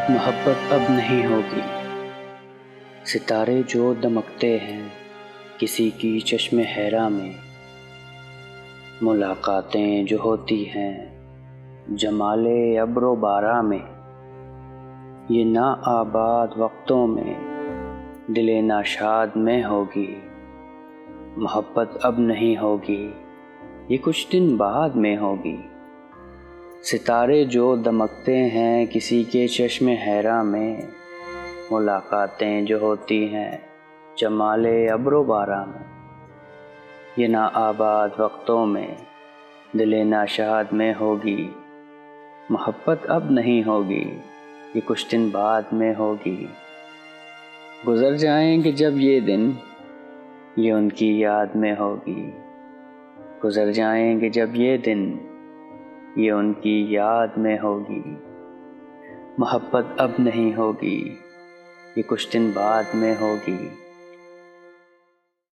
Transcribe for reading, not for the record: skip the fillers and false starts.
محبت اب نہیں ہوگی۔ ستارے جو دمکتے ہیں کسی کی چشم حیرا میں، ملاقاتیں جو ہوتی ہیں جمال ابر و بارا میں، یہ ناآباد وقتوں میں دل ناشاد میں ہوگی۔ محبت اب نہیں ہوگی، یہ کچھ دن بعد میں ہوگی۔ ستارے جو دمکتے ہیں کسی کے چشم حیرا میں، ملاقاتیں جو ہوتی ہیں جمال ابر و بارا میں، یہ ناآباد وقتوں میں دل ناشاد میں ہوگی۔ محبت اب نہیں ہوگی، یہ کچھ دن بعد میں ہوگی۔ گزر جائیں گے جب یہ دن، یہ ان کی یاد میں ہوگی۔ گزر جائیں گے جب یہ دن، یہ ان کی یاد میں ہوگی۔ محبت اب نہیں ہوگی، یہ کچھ دن بعد میں ہوگی۔